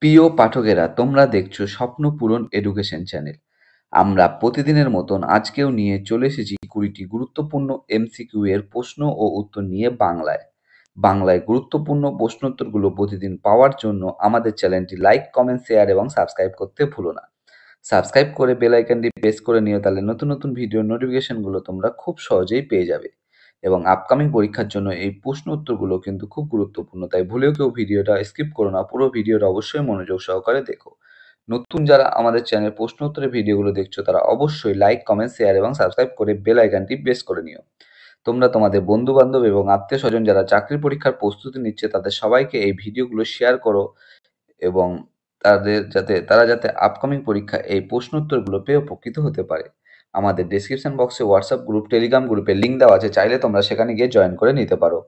প্রিয় পাঠকেরা, তোমরা দেখছো স্বপ্ন পূরণ এডুকেশন চ্যানেল। আমরা প্রতিদিনের মতন আজকেও নিয়ে চলে এসেছি 20টি গুরুত্বপূর্ণ এমসিকিউ এর প্রশ্ন ও উত্তর নিয়ে বাংলায়। বাংলায় গুরুত্বপূর্ণ প্রশ্নোত্তরগুলো প্রতিদিন পাওয়ার জন্য আমাদের চ্যানেলটি লাইক, কমেন্ট, শেয়ার এবং সাবস্ক্রাইব করতে ভুলো না। সাবস্ক্রাইব করে বেল আইকনটি প্রেস করে নিও, তাহলে নতুন নতুন ভিডিওর নোটিফিকেশনগুলো তোমরা খুব সহজেই পেয়ে যাবে। এবং আপকামিং পরীক্ষার জন্য এই প্রশ্ন উত্তরগুলো কিন্তু খুব গুরুত্বপূর্ণ, তাই ভুলেও কেউ ভিডিওটা স্কিপ করো না, পুরো ভিডিওটা অবশ্যই মনোযোগ সহকারে দেখো। নতুন যারা আমাদের চ্যানেল প্রশ্ন উত্তরের ভিডিওগুলো দেখছো তারা অবশ্যই লাইক, কমেন্ট, শেয়ার এবং সাবস্ক্রাইব করে বেল আইকনটি প্রেস করে নিও। তোমরা তোমাদের বন্ধু বান্ধব এবং আত্মীয় স্বজন যারা চাকরির পরীক্ষার প্রস্তুতি নিচ্ছে তাদের সবাইকে এই ভিডিওগুলো শেয়ার করো, এবং তারা যাতে আপকামিং পরীক্ষায় এই প্রশ্ন উত্তরগুলো পেয়ে উপকৃত হতে পারে। আমাদের ডেসক্রিপশন বক্সে হোয়াটসঅ্যাপ গ্রুপ, টেলিগ্রাম গ্রুপের লিঙ্ক দেওয়া আছে, চাইলে তোমরা সেখানে গিয়ে জয়েন করে নিতে পারো।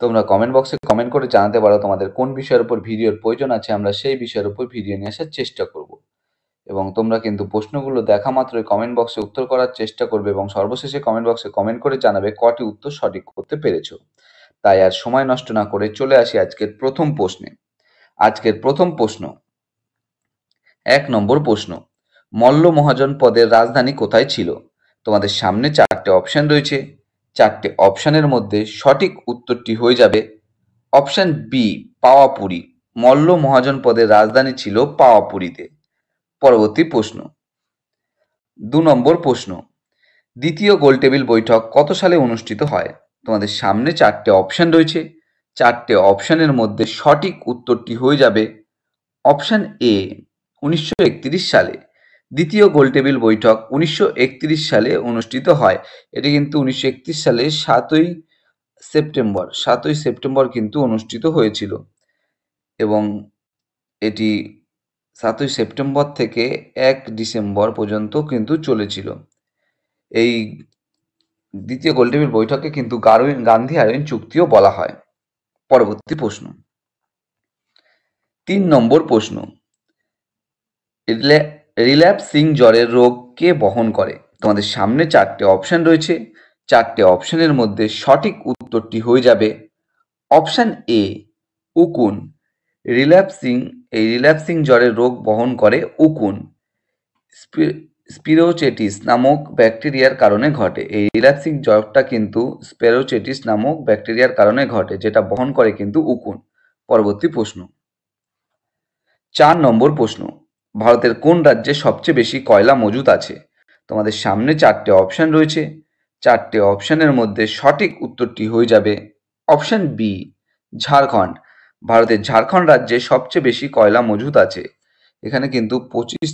তোমরা কমেন্ট বক্সে কমেন্ট করে জানাতে পারো তোমাদের কোন বিষয়ের উপর ভিডিওর প্রয়োজন আছে, আমরা সেই বিষয়ের উপর ভিডিও নিয়ে আসার চেষ্টা করব। এবং তোমরা কিন্তু প্রশ্নগুলো দেখা মাত্রই কমেন্ট বক্সে উত্তর করার চেষ্টা করবে এবং সর্বশেষে কমেন্ট বক্সে কমেন্ট করে জানাবে কটি উত্তর সঠিক করতে পেরেছো। তাই আর সময় নষ্ট না করে চলে আসি আজকের প্রথম প্রশ্নে। আজকের প্রথম প্রশ্ন, 1 নম্বর প্রশ্ন, মল্ল মহাজন পদের রাজধানী কোথায় ছিল? তোমাদের সামনে 4টে অপশন রয়েছে। 4টে অপশনের মধ্যে সঠিক উত্তরটি হয়ে যাবে অপশন বি, পাওয়াপুরী। মল্ল মহাজন পদের রাজধানী ছিল পাওয়াপুরীতে। পরবর্তী প্রশ্ন, 2 নম্বর প্রশ্ন, দ্বিতীয় গোলটেবিল বৈঠক কত সালে অনুষ্ঠিত হয়? তোমাদের সামনে 4টে অপশন রয়েছে। 4টে অপশনের মধ্যে সঠিক উত্তরটি হয়ে যাবে অপশন এ, 1931 সালে। দ্বিতীয় গোলটেবিল বৈঠক 1931 সালে অনুষ্ঠিত হয়। এটি কিন্তু 1931 সালে 7ই সেপ্টেম্বর কিন্তু অনুষ্ঠিত হয়েছিল, এবং এটি 7ই সেপ্টেম্বর থেকে 1 ডিসেম্বর পর্যন্ত কিন্তু চলেছিল। এই দ্বিতীয় গোলটেবিল বৈঠকে কিন্তু গান্ধী আরোইন চুক্তিও বলা হয়। পরবর্তী প্রশ্ন, 3 নম্বর প্রশ্ন, রিল্যাপসিং জ্বরের রোগ কে বহন করে? তোমাদের সামনে 4টে অপশন রয়েছে। 4টে অপশনের মধ্যে সঠিক উত্তরটি হয়ে যাবে অপশন এ, উকুন। রিল্যাপসিং জ্বরের রোগ বহন করে উকুন। স্পিরোচেটিস নামক ব্যাকটেরিয়ার কারণে ঘটে। এই রিল্যাপসিং জ্বরটা কিন্তু স্পিরোচেটিস নামক ব্যাকটেরিয়ার কারণে ঘটে, যেটা বহন করে কিন্তু উকুন। পরবর্তী প্রশ্ন, 4 নম্বর প্রশ্ন, ভারতের কোন রাজ্যে সবচেয়ে বেশি কয়লা মজুদ আছে? তোমাদের সামনে 4টে অপশন রয়েছে। 4টে অপশনের মধ্যে সঠিক উত্তরটি হয়ে যাবে অপশন বি, ঝাড়খণ্ড। ভারতের ঝাড়খণ্ড রাজ্যে সবচেয়ে বেশি কয়লা মজুদ আছে। এখানে কিন্তু 25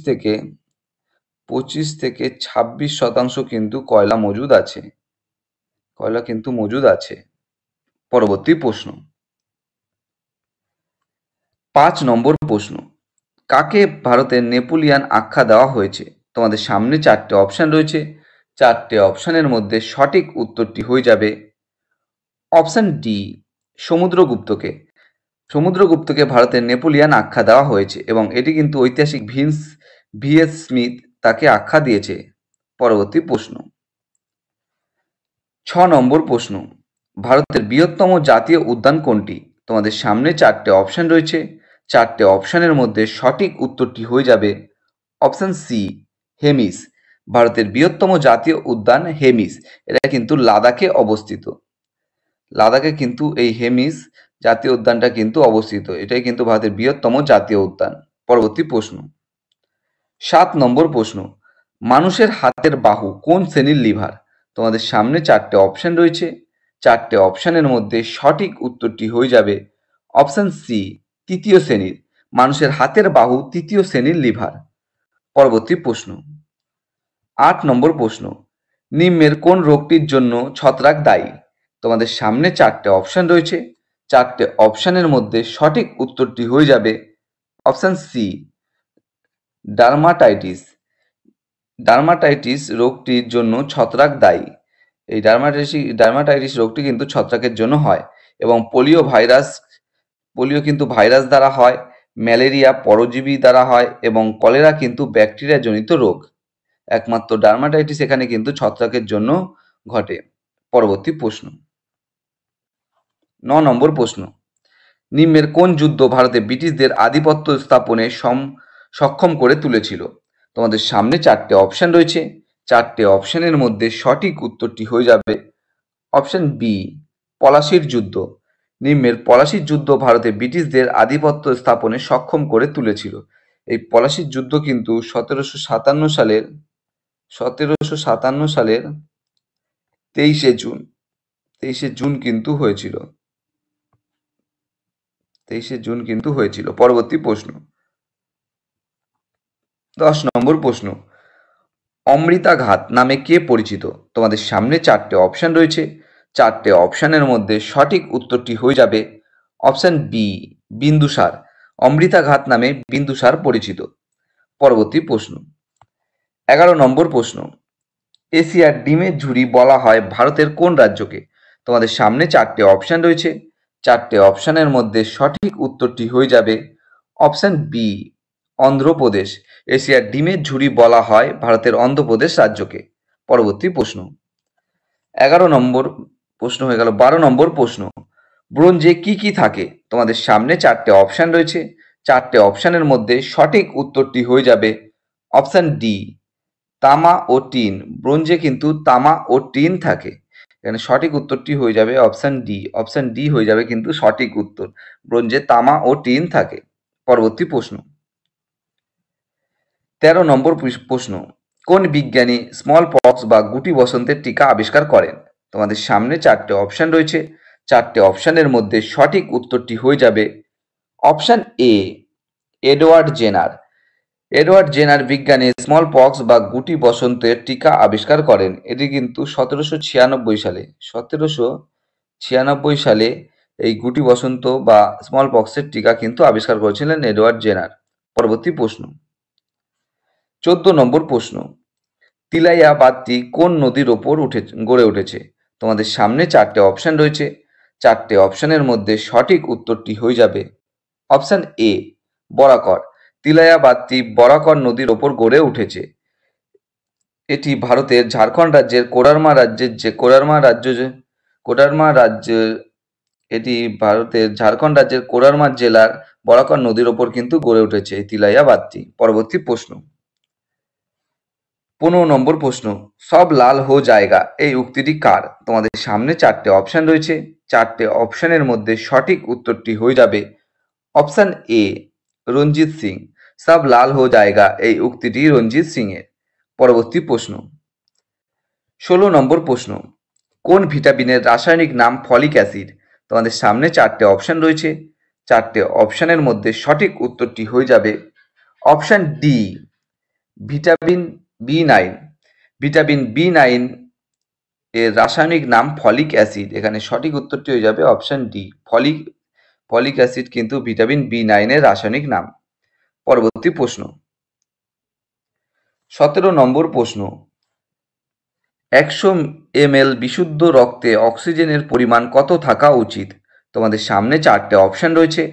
থেকে 26% কিন্তু কয়লা মজুদ আছে। পরবর্তী প্রশ্ন, 5 নম্বর প্রশ্ন, কাকে ভারতের নেপোলিয়ান আখ্যা দেওয়া হয়েছে? তোমাদের সামনে 4টে অপশন রয়েছে। 4টে অপশনের মধ্যে সঠিক উত্তরটি হয়ে যাবে অপশন ডি, সমুদ্রগুপ্তকে। সমুদ্রগুপ্তকে ভারতের নেপোলিয়ান আখ্যা দেওয়া হয়েছে, এবং এটি কিন্তু ঐতিহাসিক ভিএস স্মিথ তাকে আখ্যা দিয়েছে। পরবর্তী প্রশ্ন, 6 নম্বর প্রশ্ন, ভারতের বৃহত্তম জাতীয় উদ্যান কোনটি? তোমাদের সামনে 4টে অপশন রয়েছে। 4টে অপশনের মধ্যে সঠিক উত্তরটি হয়ে যাবে অপশন সি, হেমিস। ভারতের বৃহত্তম জাতীয় উদ্যান হেমিস। এটা কিন্তু লাদাখে অবস্থিত। লাদাখে কিন্তু এই হেমিস জাতীয় উদ্যানটা কিন্তু অবস্থিত। এটাই কিন্তু ভারতের বৃহত্তম জাতীয় উদ্যান। পরবর্তী প্রশ্ন, 7 নম্বর প্রশ্ন, মানুষের হাতের বাহু কোন শ্রেণীর লিভার? তোমাদের সামনে 4টে অপশন রয়েছে। 4টে অপশনের মধ্যে সঠিক উত্তরটি হয়ে যাবে অপশন সি, তৃতীয় শ্রেণীর। মানুষের হাতের বাহু তৃতীয় শ্রেণীর লিভার। পরবর্তী প্রশ্ন, 8 নম্বর প্রশ্ন, নিম্নের কোন রোগটির জন্য ছত্রাক দায়ী? তোমাদের সামনে 4টে অপশন রয়েছে। 4টে অপশনের মধ্যে সঠিক উত্তরটি হয়ে যাবে অপশন সি, ডার্মাটাইটিস। ডার্মাটাইটিস রোগটির জন্য ছত্রাক দায়ী। এই ডার্মাটাইটিস রোগটি কিন্তু ছত্রাকের জন্য হয়, এবং পোলিও কিন্তু ভাইরাস দ্বারা হয়, ম্যালেরিয়া পরজীবী দ্বারা হয়, এবং কলেরা কিন্তু ব্যাকটেরিয়া জনিত রোগ। একমাত্র ডার্মাটাইটিস এখানে কিন্তু ছত্রাকের জন্য ঘটে। পরবর্তী প্রশ্ন, 9 নম্বর প্রশ্ন, নিম্নের কোন যুদ্ধ ভারতে ব্রিটিশদের আধিপত্য স্থাপনে সক্ষম করে তুলেছিল? তোমাদের সামনে চারটে অপশন রয়েছে, চারটে অপশনের মধ্যে সঠিক উত্তরটি হয়ে যাবে অপশন বি, পলাশির যুদ্ধ। নিম্নের পলাশির যুদ্ধ ভারতে ব্রিটিশদের আধিপত্য স্থাপনে সক্ষম করে তুলেছিল। এই পলাশির যুদ্ধ কিন্তু 1757 সালের 23শে জুন কিন্তু হয়েছিল। 23শে জুন কিন্তু হয়েছিল। পরবর্তী প্রশ্ন, 10 নম্বর প্রশ্ন, অমৃতা ঘাত নামে কে পরিচিত? তোমাদের সামনে চারটে অপশন রয়েছে, চারটে অপশনের মধ্যে সঠিক উত্তরটি হয়ে যাবে অপশন বি, বিন্দুসার। অমৃতা ঘাত নামে বিন্দুসার পরিচিত। পরবর্তী প্রশ্ন, 11 নম্বর প্রশ্ন, এশিয়ার ডিমের ঝুড়ি বলা হয় ভারতের কোন রাজ্যকে? তোমাদের সামনে চারটে অপশন রয়েছে, চারটে অপশনের মধ্যে সঠিক উত্তরটি হয়ে যাবে অপশন বি, অন্ধ্রপ্রদেশ। এশিয়ার ডিমের ঝুড়ি বলা হয় ভারতের অন্ধ্রপ্রদেশ রাজ্যকে। পরবর্তী প্রশ্ন, 11 নম্বর প্রশ্ন হয়ে গেল। 12 নম্বর প্রশ্ন, ব্রোঞ্জে কি কি থাকে? তোমাদের সামনে চারটে অপশন রয়েছে, চারটে অপশনের মধ্যে সঠিক উত্তরটি হয়ে যাবে অপশন ডি, তামা ও টিন। ব্রোঞ্জে কিন্তু তামা ও টিন থাকে। এখানে সঠিক উত্তরটি হয়ে যাবে অপশন ডি। অপশন ডি হয়ে যাবে কিন্তু সঠিক উত্তর। ব্রোঞ্জে তামা ও টিন থাকে। পরবর্তী প্রশ্ন, 13 নম্বর প্রশ্ন, কোন বিজ্ঞানী স্মল পক্স বা গুটি বসন্তের টিকা আবিষ্কার করেন? তোমাদের সামনে চারটে অপশন রয়েছে, চারটে অপশনের মধ্যে সঠিক উত্তরটি হয়ে যাবে option A, Edward Jenner. Edward Jenner বিজ্ঞানী স্মল পক্স বা গুটি বসন্তের টিকা আবিষ্কার করেন। এটি কিন্তু 1796 সালে এই গুটি বসন্ত বা স্মল পক্সের টিকা কিন্তু আবিষ্কার করেছিলেন এডওয়ার্ড জেনার। পরবর্তী প্রশ্ন, 14 নম্বর প্রশ্ন, তিলাইয়া বাঁধটি কোন নদীর ওপর গড়ে উঠেছে? তোমাদের সামনে চারটে অপশন রয়েছে, চারটে অপশনের মধ্যে সঠিক উত্তরটি হয়ে যাবে অপশন এ, বরাকর। তিলাইয়া বাঁধটি বরাকর নদীর ওপর গড়ে উঠেছে। এটি ভারতের ঝাড়খণ্ড রাজ্যের কোডারমা জেলার বরাকর নদীর ওপর কিন্তু গড়ে উঠেছে এই তিলাইয়া বাঁধটি। পরবর্তী প্রশ্ন, 15 নম্বর প্রশ্ন, সব লাল হো জায়গা এই উক্তিটি কার? তোমাদের সামনে চারটে অপশন রয়েছে, চারটে অপশনের মধ্যে সঠিক উত্তরটি হয়ে যাবে অপশন এ, রঞ্জিত সিং। সব লাল হো জায়গা এই উক্তিটি রঞ্জিত সিং এর। পরবর্তী প্রশ্ন, 16 নম্বর প্রশ্ন, কোন ভিটামিনের রাসায়নিক নাম ফলিক অ্যাসিড? তোমাদের সামনে চারটে অপশন রয়েছে, চারটে অপশনের মধ্যে সঠিক উত্তরটি হয়ে যাবে অপশন ডি, ভিটামিন বি9। ভিটামিন বি9 এর রাসায়নিক নাম ফলিক অ্যাসিড। এখানে সঠিক উত্তরটি হয়ে যাবে অপশন ডি, ফলিক অ্যাসিড কিন্তু ভিটামিন বি9 এর রাসায়নিক নাম। পরবর্তী প্রশ্ন, 17 নম্বর প্রশ্ন, 100 ml বিশুদ্ধ রক্তে অক্সিজেনের পরিমাণ কত থাকা উচিত? তোমাদের সামনে চারটে অপশন রয়েছে,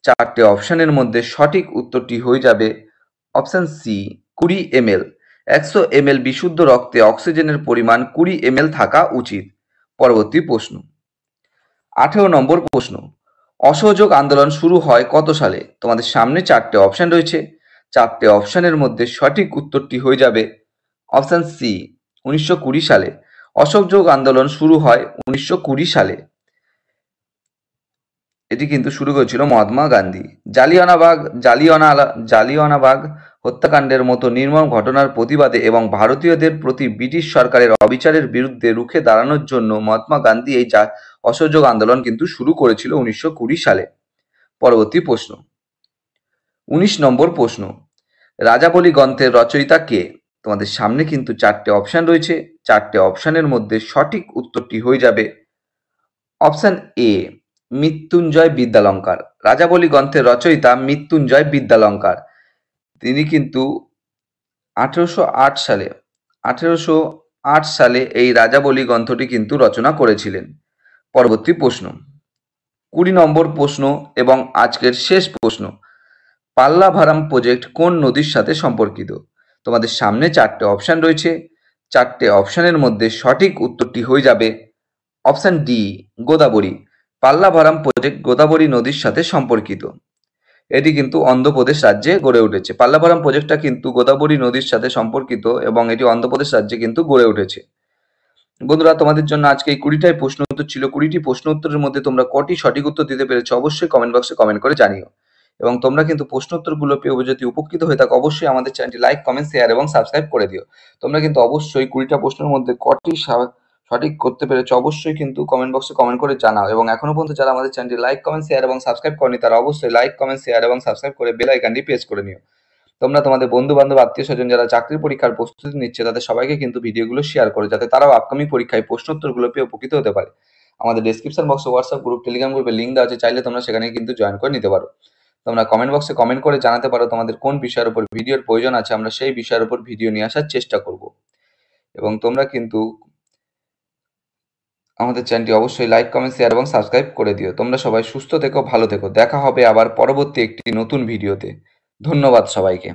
চারটে অপশনের মধ্যে সঠিক উত্তরটি হয়ে যাবে অপশন সি, 20 ml। 100 ml বিশুদ্ধ রক্তে অক্সিজেনের পরিমাণ 20 ml থাকা উচিত। পরবর্তী প্রশ্ন, 18 নম্বর প্রশ্ন, অসহযোগ আন্দোলন শুরু হয় কত সালে? তোমাদের সামনে চারটে অপশন রয়েছে, চারটে অপশনের মধ্যে সঠিক উত্তরটি হয়ে যাবে অপশন সি, 1920 সালে। অসহযোগ আন্দোলন শুরু হয় 1920 সালে। এটি কিন্তু শুরু করেছিল মহাত্মা গান্ধী। জালিয়ানওয়ালাবাগ হত্যাকাণ্ডের মতো নির্মম ঘটনার প্রতিবাদে এবং ভারতীয়দের প্রতি ব্রিটিশ সরকারের অবিচারের বিরুদ্ধে রুখে দাঁড়ানোর জন্য মহাত্মা গান্ধী এই অসহযোগ আন্দোলন কিন্তু শুরু করেছিল 1920 সালে। পরবর্তী প্রশ্ন, 19 নম্বর প্রশ্ন, রাজাবলি গ্রন্থের রচয়িতা কে? তোমাদের সামনে কিন্তু চারটে অপশন রয়েছে, চারটে অপশনের মধ্যে সঠিক উত্তরটি হয়ে যাবে অপশন এ, মৃত্যুঞ্জয় বিদ্যালঙ্কার। রাজাবলি গ্রন্থের রচয়িতা মৃত্যুঞ্জয় বিদ্যালঙ্কার। তিনি কিন্তু 1808 সালে এই রাজাবলি গ্রন্থটি কিন্তু রচনা করেছিলেন। পরবর্তী প্রশ্ন, 20 নম্বর প্রশ্ন এবং আজকের শেষ প্রশ্ন, পাল্লাভারাম প্রজেক্ট কোন নদীর সাথে সম্পর্কিত? তোমাদের সামনে চারটে অপশন রয়েছে, চারটে অপশনের মধ্যে সঠিক উত্তরটি হয়ে যাবে option D, Godavari. Polavaram project Godavari নদীর সাথে সম্পর্কিত। এটি কিন্তু অন্ধ্রপ্রদেশ রাজ্যে গড়ে উঠেছে। পাল্লাভারাম প্রজেক্টটা কিন্তু গোদাবরী নদীর সাথে সম্পর্কিত এবং এটি অন্ধ্রপ্রদেশ রাজ্যে কিন্তু গড়ে উঠেছে। বন্ধুরা, তোমাদের জন্য আজকে এই 20টাই প্রশ্ন উত্তর ছিল। 20টি প্রশ্ন উত্তরের মধ্যে তোমরা কটি সঠিক উত্তর দিতে পেরেছো অবশ্যই কমেন্ট বক্সে কমেন্ট করে জানিও। এবং তোমরা কিন্তু প্রশ্ন উত্তরগুলো পেয়ে যদি উপকৃত হয়ে থাকো অবশ্যই আমাদের চ্যানেলটি লাইক, কমেন্ট, শেয়ার এবং সাবস্ক্রাইব করে দিও। তোমরা কিন্তু অবশ্যই 20টা প্রশ্নের মধ্যে কটি সঠিক করতে পেরেছো অবশ্যই কিন্তু কমেন্ট বক্সে কমেন্ট করে জানাও। এবং এখনো পর্যন্ত যারা আমাদের চ্যানেলটি লাইক, কমেন্ট, শেয়ার এবং সাবস্ক্রাইব করেনি তারা অবশ্যই লাইক, কমেন্ট, শেয়ার এবং সাবস্ক্রাইব করে বেল আইকনটি প্রেস করে নিও। তোমরা তোমাদের বন্ধু-বান্ধব, আত্মীয়-স্বজন যারা চাকরির পরীক্ষার প্রস্তুতি নিচ্ছে তাদের সবাইকে কিন্তু ভিডিওগুলো শেয়ার করো যাতে তারাও আপকামিং পরীক্ষায় প্রশ্নোত্তরগুলো পেয়ে উপকৃত হতে পারে। আমাদের ডেসক্রিপশন বক্সে হোয়াটসঅ্যাপ গ্রুপ, টেলিগ্রাম গ্রুপের লিঙ্ক দেওয়া আছে, চাইলে তোমরা সেখানে কিন্তু জয়েন করে নিতে পারো। তোমরা কমেন্ট বক্সে কমেন্ট করে জানাতে পারো তোমাদের কোন বিষয়ের উপর ভিডিওর প্রয়োজন আছে, আমরা সেই বিষয়ের উপর ভিডিও নিয়ে আসার চেষ্টা করব। এবং তোমরা কিন্তু আমাদের চ্যানেলটি অবশ্যই লাইক, কমেন্ট, শেয়ার এবং সাবস্ক্রাইব করে দিও। তোমরা সবাই সুস্থ থেকো, ভালো থেকো। দেখা হবে আবার পরবর্তী একটি নতুন ভিডিওতে। ধন্যবাদ সবাইকে।